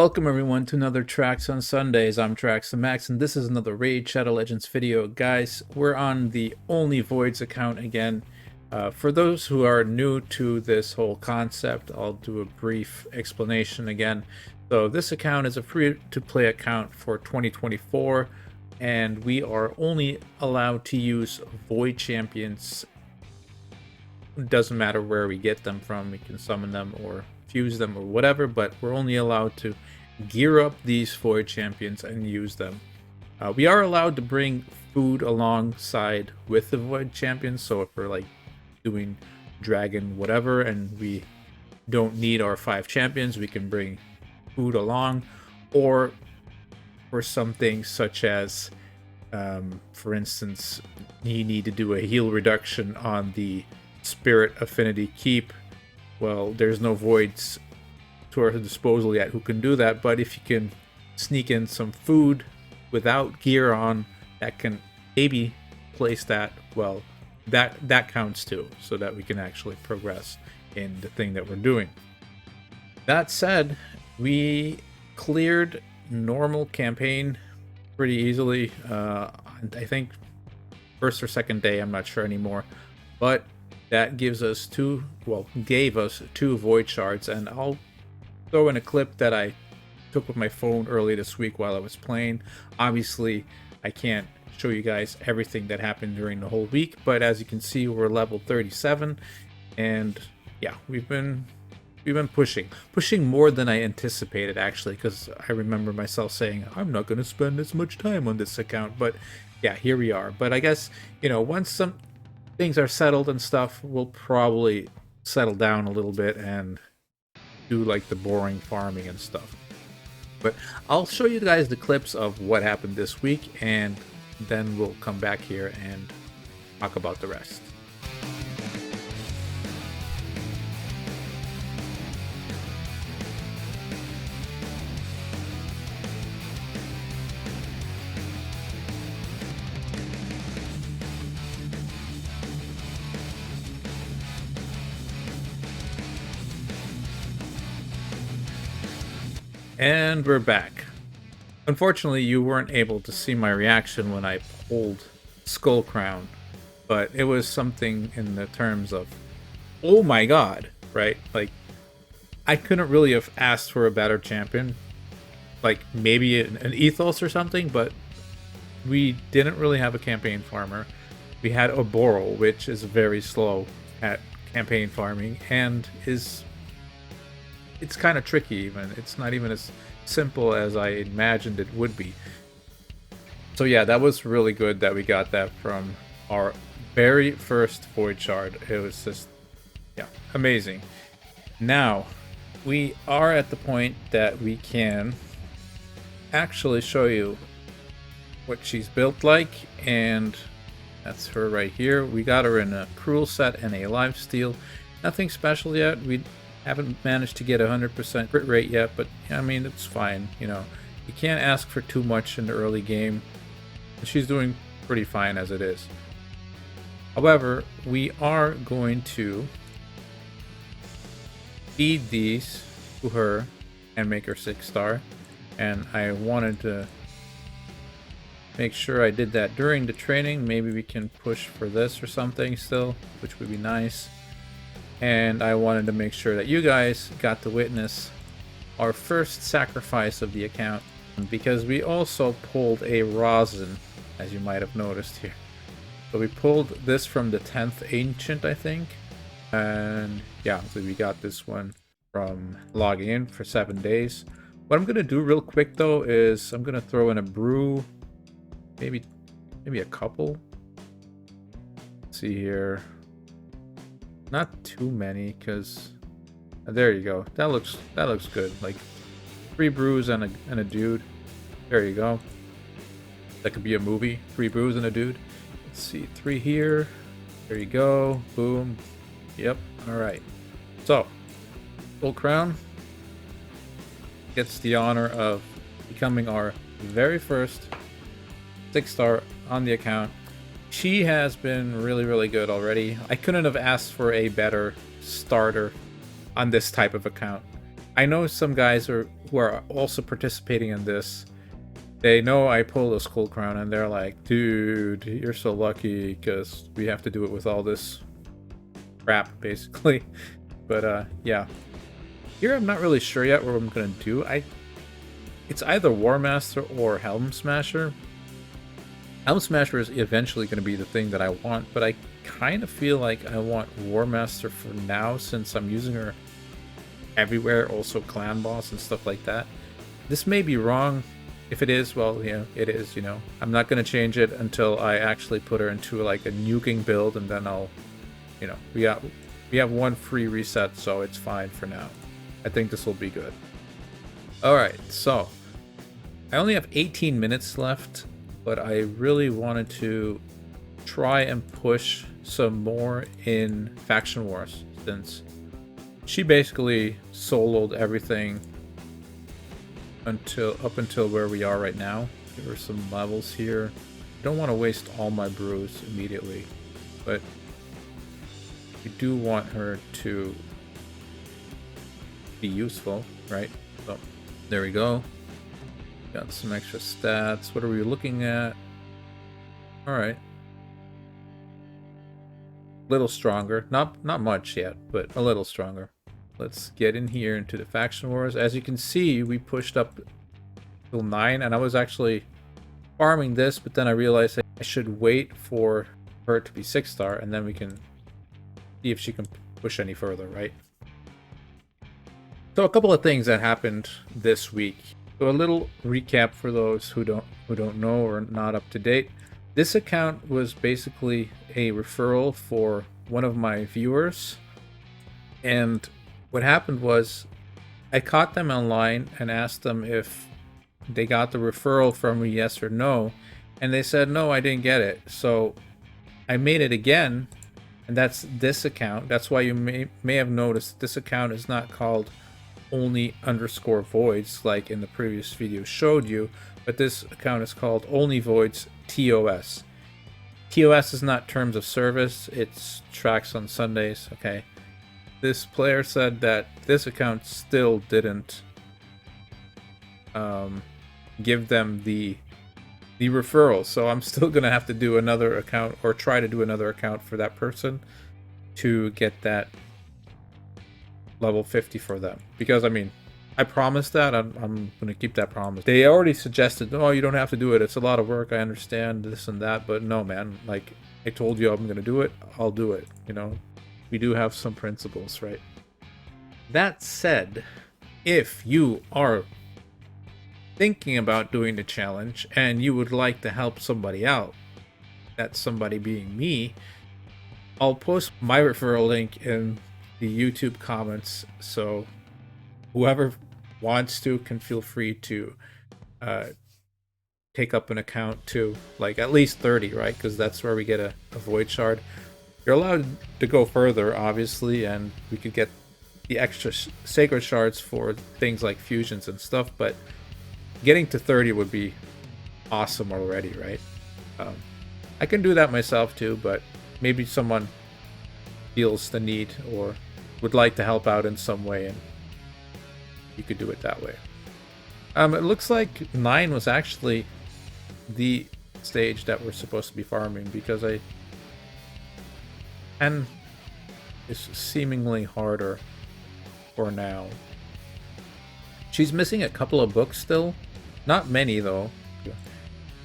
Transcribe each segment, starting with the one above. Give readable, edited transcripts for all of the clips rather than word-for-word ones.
Welcome everyone to another Tracks on Sundays. I'm Trax the Max, and this is another Raid Shadow Legends video. Guys, we're on the Only Voids account again. For those who are new to this whole concept, I'll do a brief explanation again. So this account is a free-to-play account for 2024, and we are only allowed to use Void Champions. It doesn't matter where we get them from. We can summon them or fuse them or whatever, but we're only allowed to gear up these Void Champions and use them. We are allowed to bring food alongside with the Void Champions, so if we're like doing dragon whatever and we don't need our 5 champions, we can bring food along. Or for something such as for instance, you need to do a heal reduction on the Spirit Affinity Keep. Well, there's no voids to our disposal yet who can do that, but if you can sneak in some food without gear on that can maybe place that, well, that counts too, so that we can actually progress in the thing that we're doing. That said, we cleared normal campaign pretty easily. I think first or second day, I'm not sure anymore, but that gave us two void shards, and I'll throw in a clip that I took with my phone early this week while I was playing. Obviously, I can't show you guys everything that happened during the whole week, but as you can see, we're level 37, and yeah, we've been pushing more than I anticipated, actually, because I remember myself saying I'm not going to spend as much time on this account, but yeah, here we are. But I guess, you know, once some things are settled and stuff, we'll probably settle down a little bit and do like the boring farming and stuff. But I'll show you guys the clips of what happened this week, and then we'll come back here and talk about the rest. And we're back. Unfortunately, you weren't able to see my reaction when I pulled Skullcrown, but it was something in the terms of, oh my god, right? Like, I couldn't really have asked for a better champion. Like, maybe an Ethos or something, but we didn't really have a campaign farmer. We had Oboro, which is very slow at campaign farming, and it's kind of tricky even. It's not even as simple as I imagined it would be. So yeah, that was really good that we got that from our very first Void Shard. It was just, yeah, amazing. Now, we are at the point that we can actually show you what she's built like, and that's her right here. We got her in a Cruel set and a Lifesteal. Nothing special yet. We haven't managed to get 100% crit rate yet, but I mean, it's fine. You know, you can't ask for too much in the early game. She's doing pretty fine as it is. However, we are going to feed these to her and make her 6-star, and I wanted to make sure I did that during the training. Maybe we can push for this or something still, which would be nice. And I wanted to make sure that you guys got to witness our first sacrifice of the account, because we also pulled a rosin, as you might have noticed here. So we pulled this from the 10th Ancient, I think, and yeah, so we got this one from logging in for 7 days. What I'm gonna do real quick though is I'm gonna throw in a brew, maybe a couple. Let's see here. Not too many, because there you go. That looks good. Like 3 brews and a dude. There you go. That could be a movie. 3 brews and a dude. Let's see, 3 here. There you go. Boom. Yep. All right. So, Skullcrown gets the honor of becoming our very first 6-star on the account. She has been really good already. I couldn't have asked for a better starter on this type of account. I know some guys who are also participating in this. They know I pull a Skullcrown and they're like, dude, you're so lucky because we have to do it with all this crap, basically. But yeah. Here I'm not really sure yet what I'm going to do. It's either War Master or Helm Smasher. Helm Smasher is eventually going to be the thing that I want, but I kind of feel like I want War Master for now since I'm using her everywhere, also Clan Boss and stuff like that. This may be wrong. If it is, well, you know, it is, you know. I'm not going to change it until I actually put her into like a nuking build, and then I'll, you know, we have one free reset, so it's fine for now. I think this will be good. Alright, so I only have 18 minutes left, but I really wanted to try and push some more in Faction Wars, since she basically soloed everything up until where we are right now. There are some levels here. I don't want to waste all my brews immediately, but we do want her to be useful, right? So there we go. Got some extra stats. What are we looking at? Alright. Little stronger. Not much yet, but a little stronger. Let's get in here into the Faction Wars. As you can see, we pushed up till 9, and I was actually farming this, but then I realized I should wait for her to be 6-star, and then we can see if she can push any further, right? So a couple of things that happened this week. So a little recap for those who don't know or not up to date. This account was basically a referral for one of my viewers, and what happened was I caught them online and asked them if they got the referral from me, yes or no, and they said no, I didn't get it. So I made it again, and that's this account. That's why you may have noticed this account is not called only_voids like in the previous video showed you, but this account is called only voids TOS. TOS is not terms of service, it's tracks on Sundays. Okay, this player said that this account still didn't give them the referral, so I'm still gonna have to do another account, or try to do another account for that person to get that level 50 for them, because I mean, I promised that. I'm gonna keep that promise. They already suggested, oh, you don't have to do it, it's a lot of work, I understand this and that, but no, man, like I told you I'm gonna do it, I'll do it. You know, we do have some principles, right? That said, if you are thinking about doing the challenge and you would like to help somebody out, that somebody being me, I'll post my referral link in the YouTube comments, so whoever wants to can feel free to take up an account to like at least 30, right? Because that's where we get a void shard. You're allowed to go further, obviously, and we could get the extra sacred shards for things like fusions and stuff, but getting to 30 would be awesome already, right? I can do that myself too, but maybe someone feels the need or would like to help out in some way, and you could do it that way. It looks like 9 was actually the stage that we're supposed to be farming, because 10 is seemingly harder for now. She's missing a couple of books still. Not many though.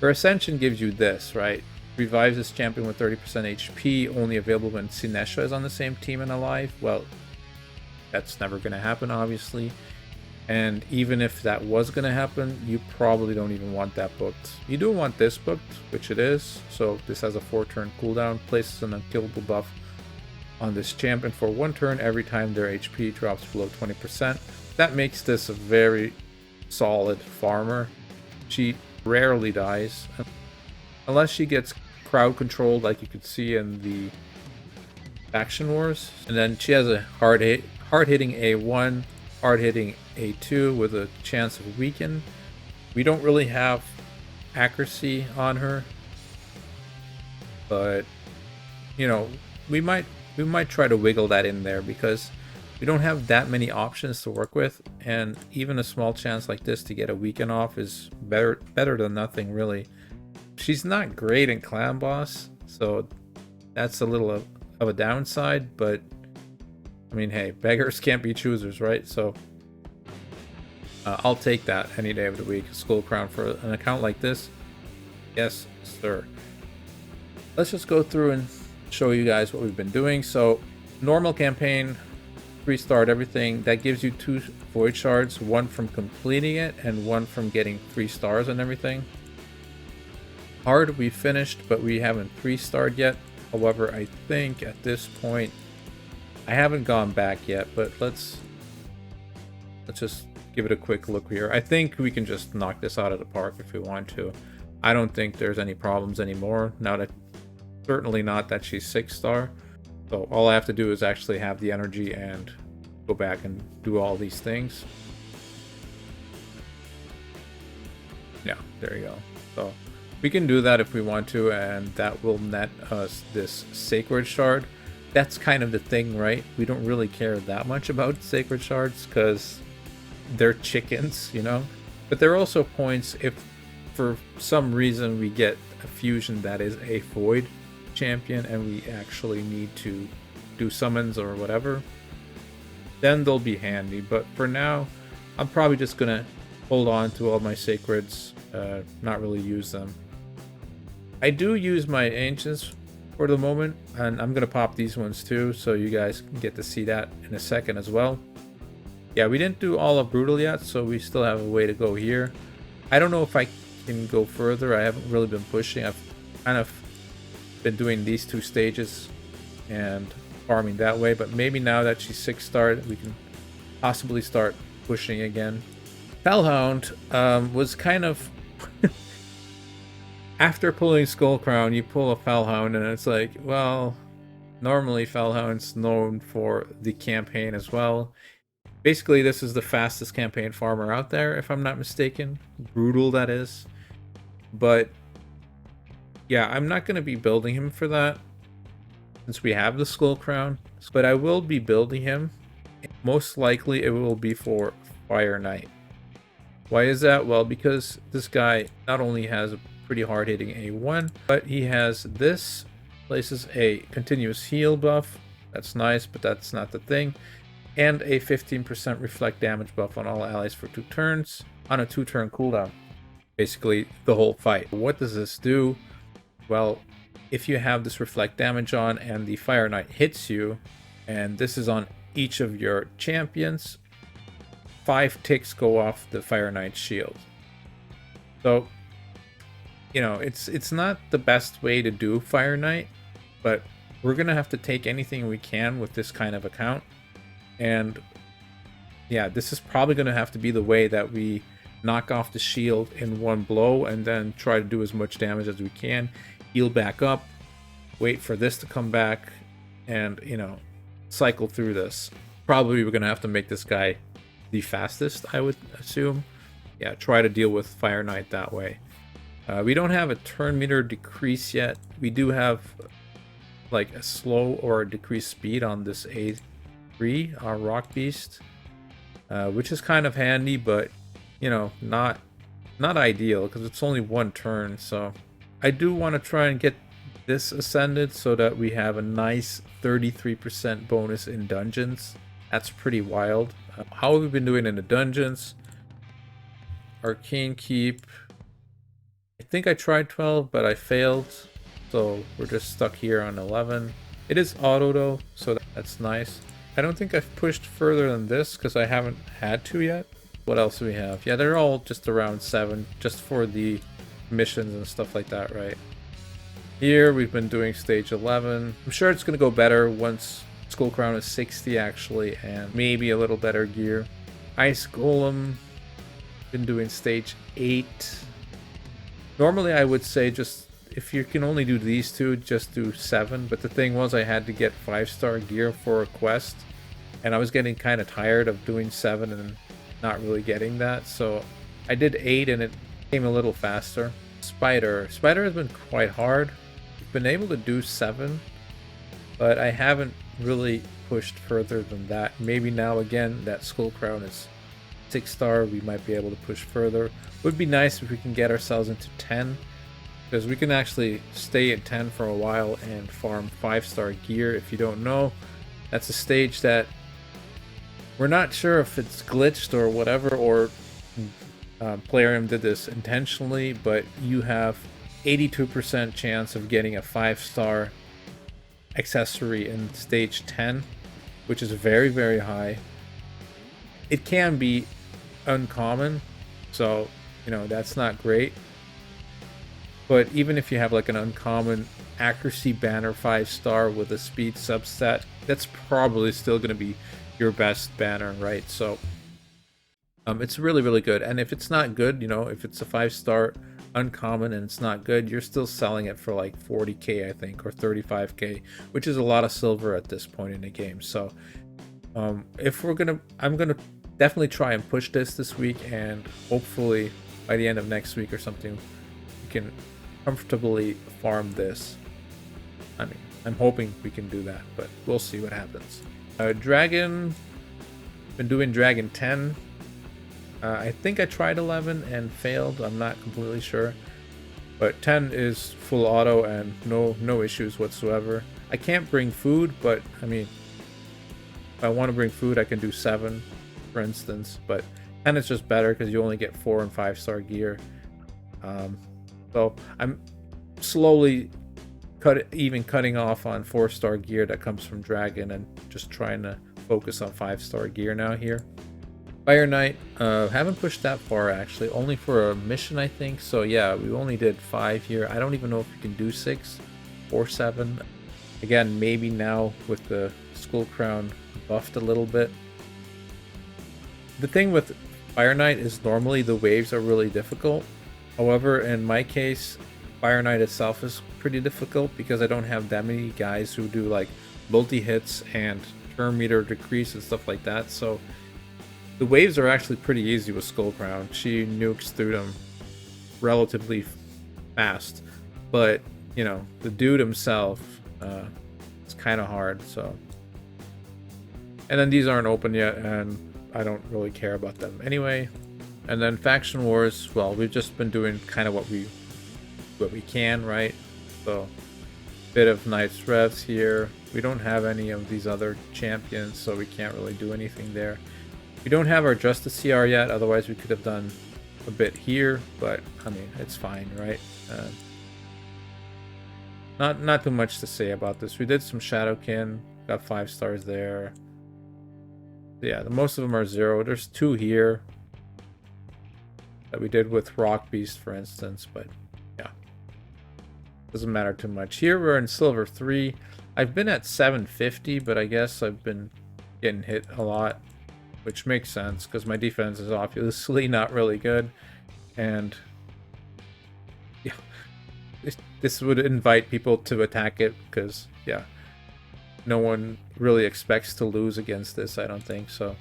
Her Ascension gives you this, right? Revives this champion with 30% HP, only available when Sinesha is on the same team and alive. Well, that's never going to happen, obviously. And even if that was going to happen, you probably don't even want that booked. You do want this booked, which it is. So this has a 4-turn cooldown, places an unkillable buff on this champion for 1 turn every time their HP drops below 20%. That makes this a very solid farmer. She rarely dies, unless she gets crowd controlled, like you could see in the Faction Wars. And then she has a hard-hitting A1, hard-hitting A2 with a chance of weaken. We don't really have accuracy on her, but you know, we might try to wiggle that in there, because we don't have that many options to work with, and even a small chance like this to get a weekend off is better than nothing, really. She's not great in Clan Boss, so that's a little of a downside, but I mean, hey, beggars can't be choosers, right? So I'll take that any day of the week. Skullcrown for an account like this. Yes, sir. Let's just go through and show you guys what we've been doing. So normal campaign, restart everything. That gives you 2 void shards, one from completing it and one from getting 3 stars and everything. Hard, we finished, but we haven't 3-starred yet. However, I think at this point, I haven't gone back yet, but let's just give it a quick look here. I think we can just knock this out of the park if we want to. I don't think there's any problems anymore. Now that, certainly not that she's 6-star. So all I have to do is actually have the energy and go back and do all these things. Yeah, there you go. So we can do that if we want to, and that will net us this sacred shard. That's kind of the thing, right? We don't really care that much about sacred shards because they're chickens, you know? But there are also points if for some reason we get a fusion that is a void champion and we actually need to do summons or whatever, then they'll be handy. But for now, I'm probably just gonna hold on to all my sacreds, not really use them. I do use my ancients for the moment, and I'm gonna pop these ones too, so you guys can get to see that in a second as well. Yeah, we didn't do all of Brutal yet, so we still have a way to go here. I don't know if I can go further. I haven't really been pushing. I've kind of been doing these 2 stages and farming that way, but maybe now that she's 6-starred, we can possibly start pushing again. Fellhound was kind of... After pulling Skullcrown, you pull a Fellhound, and it's like, well, normally Fellhound's known for the campaign as well. Basically, this is the fastest campaign farmer out there, if I'm not mistaken. Brutal, that is. But yeah, I'm not going to be building him for that, since we have the Skullcrown. But I will be building him. Most likely, it will be for Fire Knight. Why is that? Well, because this guy not only has a pretty hard-hitting A1, but he has this, places a continuous heal buff. That's nice, but that's not the thing. And a 15% reflect damage buff on all allies for 2 turns on a 2-turn cooldown. Basically, the whole fight. What does this do? Well, if you have this reflect damage on and the Fire Knight hits you, and this is on each of your champions, 5 ticks go off the Fire Knight's shield. So, you know, it's not the best way to do Fire Knight, but we're gonna have to take anything we can with this kind of account. And yeah, this is probably going to have to be the way that we knock off the shield in one blow and then try to do as much damage as we can, heal back up, wait for this to come back, and, you know, cycle through this. Probably we're going to have to make this guy the fastest, I would assume. Yeah, try to deal with Fire Knight that way. We don't have a turn meter decrease yet. We do have like a slow or a decreased speed on this A3, our Rock Beast, which is kind of handy, but you know, not ideal because it's only 1 turn. So I do want to try and get this ascended so that we have a nice 33% bonus in dungeons. That's pretty wild. How have we been doing in the dungeons? Arcane Keep, I think I tried 12, but I failed, so we're just stuck here on 11. It is auto though, so that's nice. I don't think I've pushed further than this because I haven't had to yet. What else do we have? Yeah, they're all just around 7, just for the missions and stuff like that, right? Here we've been doing stage 11. I'm sure it's going to go better once Skullcrown is 60 actually, and maybe a little better gear. Ice Golem, been doing stage 8. Normally I would say just, if you can only do these 2, just do 7. But the thing was I had to get 5-star gear for a quest. And I was getting kind of tired of doing 7 and not really getting that. So I did 8 and it came a little faster. Spider. Spider has been quite hard. I've been able to do 7. But I haven't really pushed further than that. Maybe now again that Skullcrown is 6-star, we might be able to push further. Would be nice if we can get ourselves into 10, because we can actually stay at 10 for a while and farm 5-star gear. If you don't know, that's a stage that we're not sure if it's glitched or whatever, or Playerium did this intentionally, but you have 82% chance of getting a 5-star accessory in stage 10, which is very, very high. It can be uncommon, so you know that's not great. But even if you have like an uncommon accuracy banner 5-star with a speed subset, that's probably still going to be your best banner, right? So it's really, really good. And if it's not good, you know, if it's a 5-star uncommon and it's not good, you're still selling it for like 40k, I think, or 35k, which is a lot of silver at this point in the game. So if we're gonna, I'm gonna definitely try and push this week, and hopefully by the end of next week or something we can comfortably farm this. I mean, I'm hoping we can do that, but we'll see what happens. Dragon, been doing Dragon 10. I think I tried 11 and failed. I'm not completely sure, but 10 is full auto and no issues whatsoever. I can't bring food, but I mean, if I want to bring food, I can do 7, for instance. But 10 is just better because you only get 4 and 5-star gear. So I'm slowly cutting off on 4-star gear that comes from Dragon and just trying to focus on 5-star gear now here. Fire Knight, haven't pushed that far actually, only for a mission I think. So yeah, we only did 5 here. I don't even know if we can do 6 or 7. Again, maybe now with the Skullcrown buffed a little bit. The thing with Fire Knight is normally the waves are really difficult. However, in my case, Fire Knight itself is pretty difficult because I don't have that many guys who do like multi-hits and turn meter decrease and stuff like that. So the waves are actually pretty easy with Skullcrown. She nukes through them relatively fast, but you know, the dude himself, it's kind of hard. So, and then these aren't open yet, and I don't really care about them anyway. And then Faction Wars, well, we've just been doing kind of what we can, right? So, bit of Knights Revs here. We don't have any of these other champions, so we can't really do anything there. We don't have our Justice CR yet, otherwise we could have done a bit here, but I mean, it's fine, right? Not too much to say about this. We did some Shadowkin, got 5 stars there. Yeah, most of them are 0. There's 2 here that we did with Rock Beast, for instance, but yeah, doesn't matter too much. Here we're in Silver 3. I've been at 750, but I guess I've been getting hit a lot, which makes sense because my defense is obviously not really good. And yeah, this would invite people to attack it because, yeah, no one really expects to lose against this, I don't think. So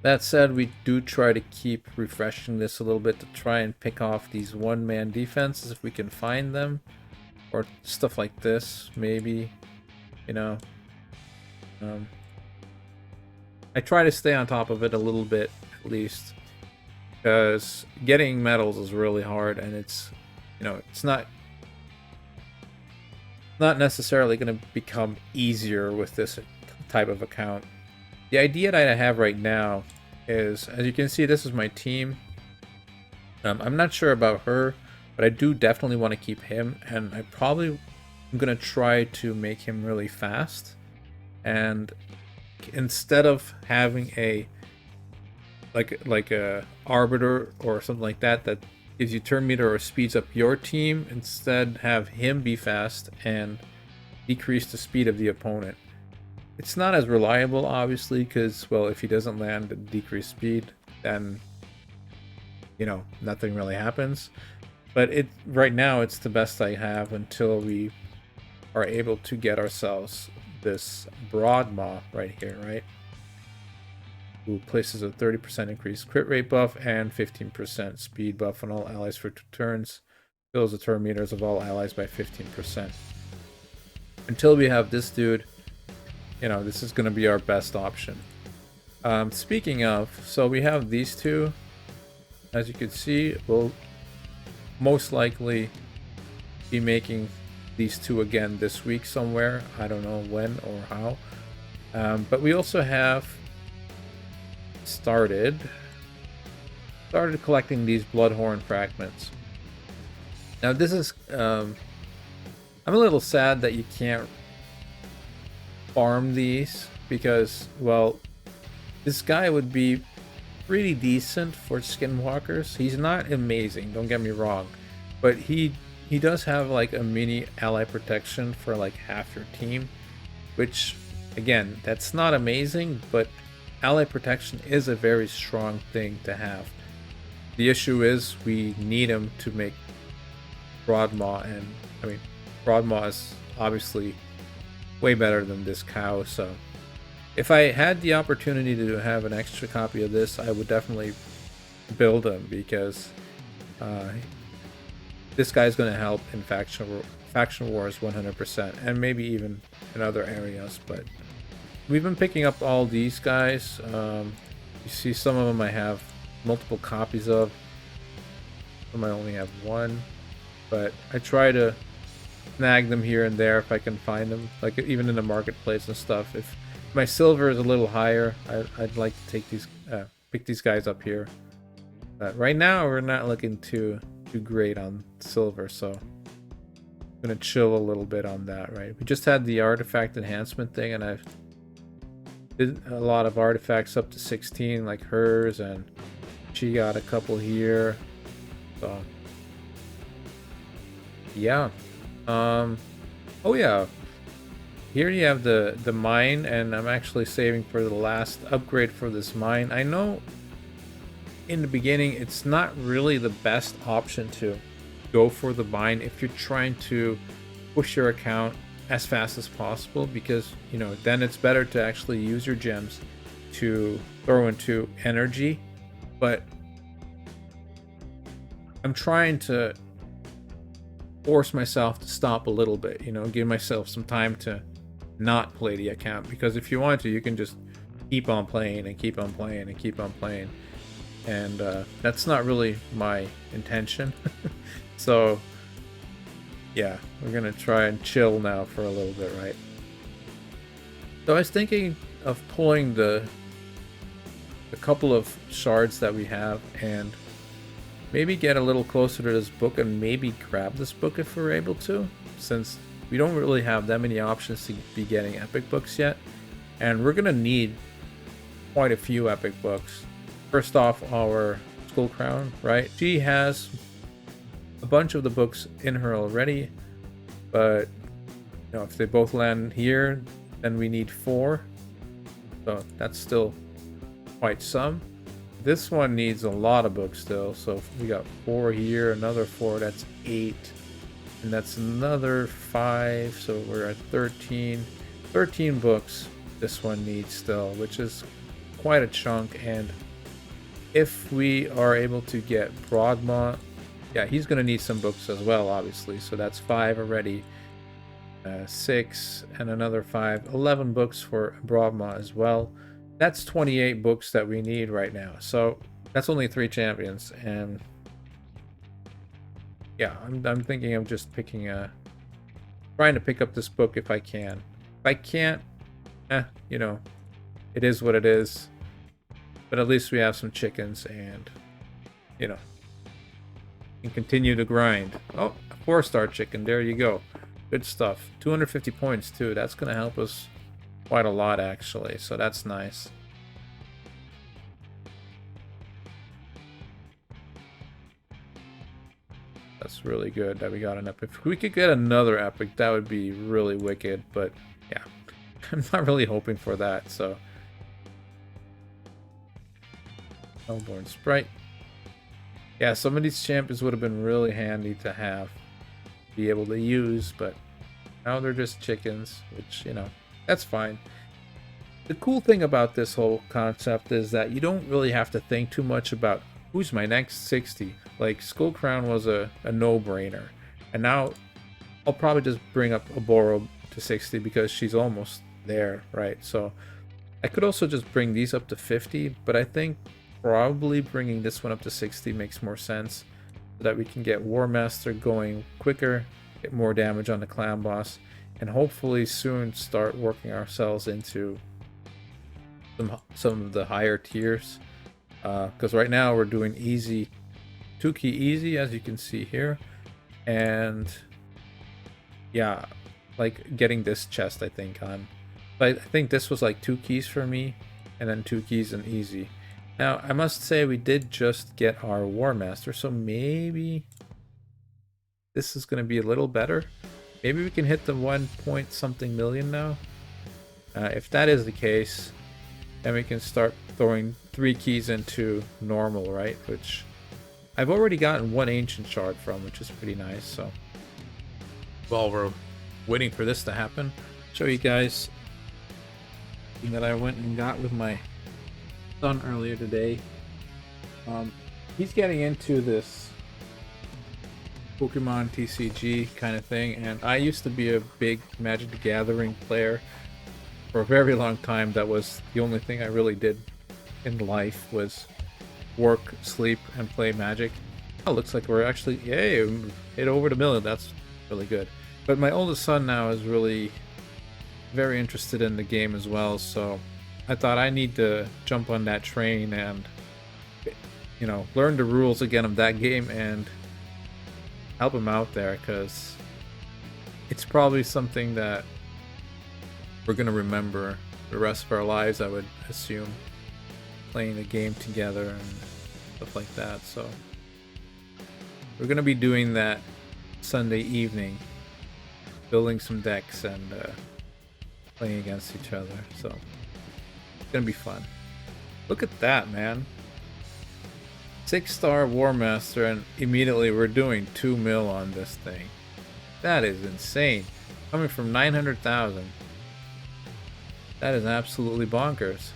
that said, we do try to keep refreshing this a little bit to try and pick off these one-man defenses if we can find them, or stuff like this, maybe, you know. I try to stay on top of it a little bit, at least, because getting medals is really hard, and it's, you know, it's not necessarily going to become easier with this type of account. The idea that I have right now is, as you can see, this is my team. I'm not sure about her, but I do definitely want to keep him, and I probably am going to try to make him really fast. And instead of having a like a arbiter or something like that that gives you turn meter or speeds up your team, instead have him be fast and decrease the speed of the opponent. It's not as reliable, obviously, because, well, if he doesn't land at decreased speed, then, you know, nothing really happens. But right now it's the best I have until we are able to get ourselves this Broad Maw right here, right? Who places a 30% increased crit rate buff and 15% speed buff on all allies for 2 turns. Fills the turn meters of all allies by 15%. Until we have this dude, you know, this is going to be our best option. Speaking of, so we have these two. As you can see, we'll most likely be making these two again this week somewhere. I don't know when or how. But we also have started collecting these Bloodhorn fragments. Now this is, I'm a little sad that you can't farm these because, well, this guy would be pretty decent for skinwalkers. He's not amazing, don't get me wrong, but he does have like a mini ally protection for like half your team, which again, that's not amazing, but ally protection is a very strong thing to have. The issue is we need him to make Broadmaw, and I mean Broadmaw is obviously way better than this cow, so if I had the opportunity to have an extra copy of this, I would definitely build him because this guy's going to help in faction wars 100%, and maybe even in other areas. But we've been picking up all these guys. You see some of them I have multiple copies of. Some I only have one, but I try to snag them here and there if I can find them, like even in the marketplace and stuff. If my silver is a little higher, I'd like to take these, pick these guys up here. But right now we're not looking too great on silver, so I'm gonna chill a little bit on that. Right, we just had the artifact enhancement thing, and I've did a lot of artifacts up to 16, like hers, and she got a couple here. So yeah. Oh yeah, here you have the mine, and I'm actually saving for the last upgrade for this mine. I know in the beginning it's not really the best option to go for the mine if you're trying to push your account as fast as possible, because you know then it's better to actually use your gems to throw into energy. But I'm trying to force myself to stop a little bit, you know, give myself some time to not play the account, because if you want to, you can just keep on playing and keep on playing and keep on playing, and that's not really my intention. So yeah, we're gonna try and chill now for a little bit, right? So I was thinking of pulling the couple of shards that we have and maybe get a little closer to this book and maybe grab this book if we're able to, since we don't really have that many options to be getting epic books yet, and we're gonna need quite a few epic books. First off, our Skullcrown, right? She has a bunch of the books in her already, but you know, if they both land here, then we need 4, so that's still quite some. This one needs a lot of books still, so we got 4 here, another 4, that's 8, and that's another 5, so we're at 13 books this one needs still, which is quite a chunk. And if we are able to get Broadmaw, yeah, he's gonna need some books as well, obviously, so that's 5 already, 6 and another 5, 11 books for Broadmaw as well. That's 28 books that we need right now. So that's only 3 champions, and yeah, I'm thinking of just picking trying to pick up this book if I can. If I can't, you know, it is what it is. But at least we have some chickens, and you know, can continue to grind. Oh, a 4-star chicken. There you go. Good stuff. 250 points too. That's gonna help us quite a lot actually, so that's nice. That's really good that we got an epic. If we could get another epic, that would be really wicked, but yeah, I'm not really hoping for that. So Hellborn Sprite, yeah, some of these champions would have been really handy to have, be able to use, but now they're just chickens, which, you know, that's fine. The cool thing about this whole concept is that you don't really have to think too much about who's my next 60. Like, Skullcrown was a no-brainer, and now I'll probably just bring up Oboro to 60 because she's almost there, right? So I could also just bring these up to 50, but I think probably bringing this one up to 60 makes more sense so that we can get War Master going quicker, get more damage on the clan boss, and hopefully soon start working ourselves into some of the higher tiers. Because right now we're doing easy, 2-key easy, as you can see here, and yeah, like getting this chest, I think I think this was like 2 keys for me, and then 2 keys in easy. Now I must say we did just get our War Master, so maybe this is going to be a little better. Maybe we can hit the 1 point something million now. If that is the case, then we can start throwing 3 keys into normal, right? Which I've already gotten 1 ancient shard from, which is pretty nice. So while we're waiting for this to happen, show you guys something that I went and got with my son earlier today. He's getting into this Pokemon TCG kind of thing, and I used to be a big Magic the Gathering player for a very long time. That was the only thing I really did in life, was work, sleep, and play Magic. Oh, looks like we're actually, yay, hit over the million. That's really good. But my oldest son now is really very interested in the game as well, so I thought I need to jump on that train and, you know, learn the rules again of that game and help him out there, because it's probably something that we're going to remember the rest of our lives, I would assume, playing a game together and stuff like that. So we're going to be doing that Sunday evening, building some decks and playing against each other. So it's going to be fun. Look at that, man. 6-star War Master, and immediately we're doing 2 mil on this thing. That is insane. Coming from 900,000. That is absolutely bonkers.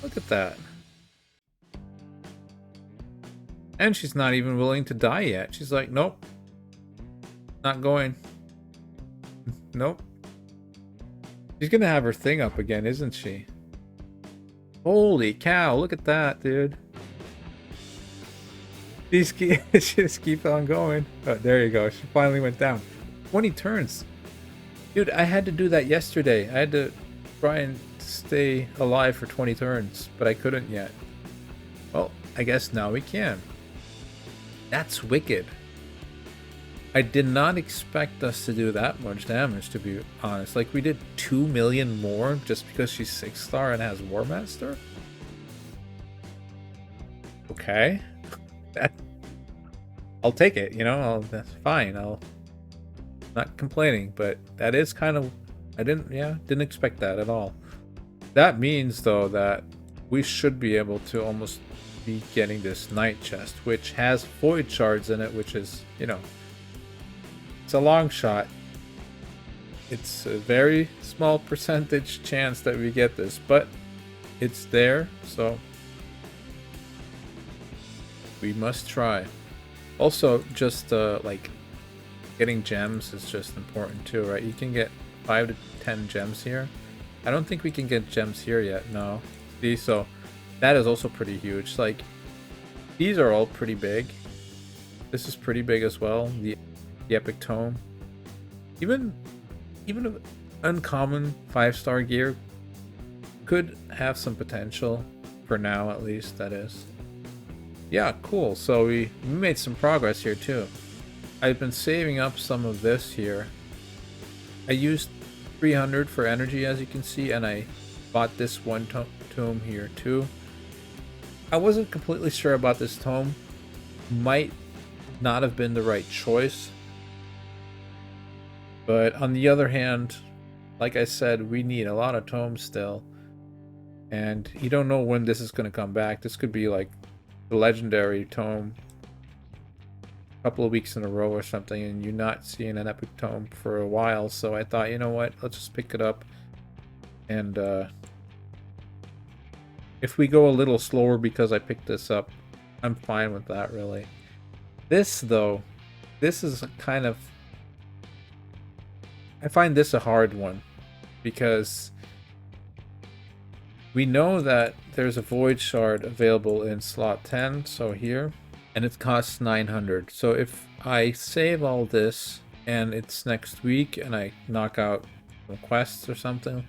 Look at that. And she's not even willing to die yet. She's like, nope. Not going. Nope. She's gonna have her thing up again, isn't she? Holy cow, look at that, dude. She just keep on going. Oh, there you go. She finally went down. 20 turns. Dude, I had to do that yesterday. I had to try and stay alive for 20 turns, but I couldn't yet. Well, I guess now we can. That's wicked. I did not expect us to do that much damage, to be honest. Like, we did 2 million more just because she's 6-star and has War Master? Okay. I'll take it, you know, that's fine. I'll not complaining, but that is kind of, I didn't expect that at all. That means though that we should be able to almost be getting this night chest, which has void shards in it, which is, you know, it's a long shot. It's a very small percentage chance that we get this, but it's there, so we must try. Also, just like getting gems is just important too, right? You can get 5 to 10 gems here. I don't think we can get gems here yet. No. See, so that is also pretty huge. Like, these are all pretty big. This is pretty big as well. The epic tome. Even an uncommon 5-star gear could have some potential for now, at least. That is. Yeah, cool. So we made some progress here too. I've been saving up some of this here. I used 300 for energy, as you can see, and I bought this one tome here too. I wasn't completely sure about this tome. Might not have been the right choice. But on the other hand, like I said, we need a lot of tomes still. And you don't know when this is going to come back. This could be like the legendary tome a couple of weeks in a row or something, and you're not seeing an epic tome for a while. So I thought, you know what, let's just pick it up. And if we go a little slower because I picked this up, I'm fine with that, really. This, though, this is kind of, I find this a hard one. because we know that there's a void shard available in slot 10, so here, and it costs 900. So if I save all this and it's next week and I knock out some quests or something,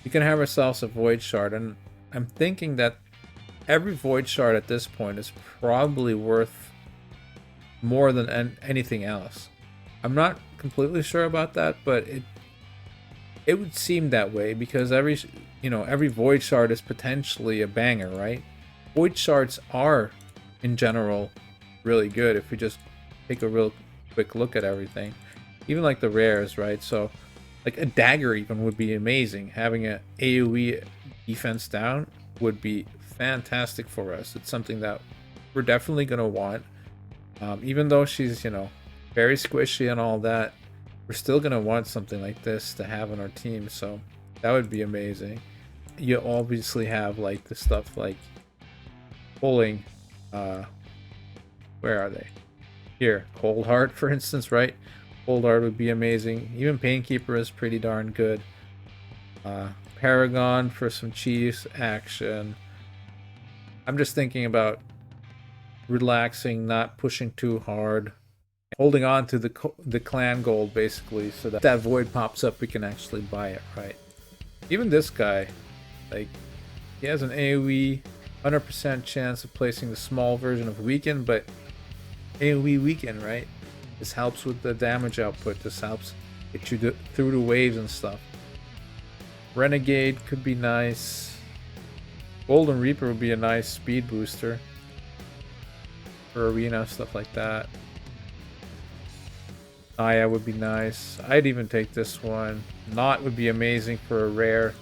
we can have ourselves a void shard. And I'm thinking that every void shard at this point is probably worth more than anything else. I'm not completely sure about that, but it would seem that way, because every void shard is potentially a banger, right? Void shards are in general really good if we just take a real quick look at everything, even like the rares, right? So like a dagger even would be amazing. Having an AoE defense down would be fantastic for us. It's something that we're definitely going to want. Even though she's, very squishy and all that, we're still going to want something like this to have on our team. So that would be amazing. You obviously have like the stuff like pulling, where are they? Here, Cold Heart, for instance, right? Cold Heart would be amazing. Even Painkeeper is pretty darn good. Paragon for some cheese action. I'm just thinking about relaxing, not pushing too hard, holding on to the clan gold basically, so that that void pops up, we can actually buy it, right? Even this guy, like, he has an AoE 100% chance of placing the small version of Weaken, but AoE Weaken, right? This helps with the damage output. This helps get you through the waves and stuff. Renegade could be nice. Golden Reaper would be a nice speed booster for arena, stuff like that. Aya would be nice. I'd even take this one. Knot would be amazing for a rare.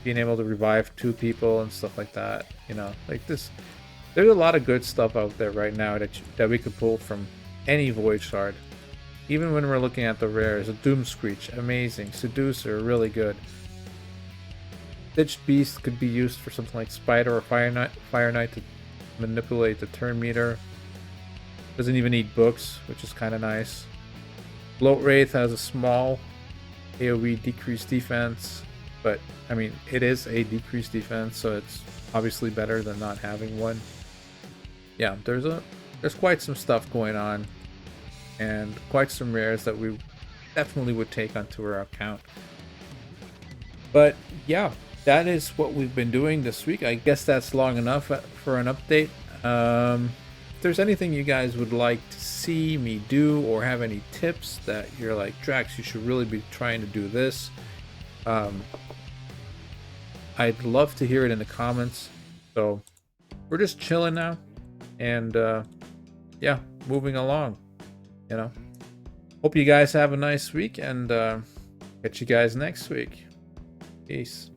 Being able to revive 2 people and stuff like that. Like this. There's a lot of good stuff out there right now that we could pull from any void shard. Even when we're looking at the rares, a Doom Screech, amazing. Seducer, really good. Stitched Beast could be used for something like Spider or Fire Knight to manipulate the turn meter. Doesn't even need books, which is kind of nice. Bloat Wraith has a small AoE decreased defense, but I mean, it is a decreased defense, so it's obviously better than not having one. Yeah, there's quite some stuff going on, and quite some rares that we definitely would take onto our account. But yeah, that is what we've been doing this week. I guess that's long enough for an update. If there's anything you guys would like to see me do, or have any tips that you're like, Drax, you should really be trying to do this, I'd love to hear it in the comments. So we're just chilling now, and yeah, moving along. Hope you guys have a nice week, and catch you guys next week. Peace.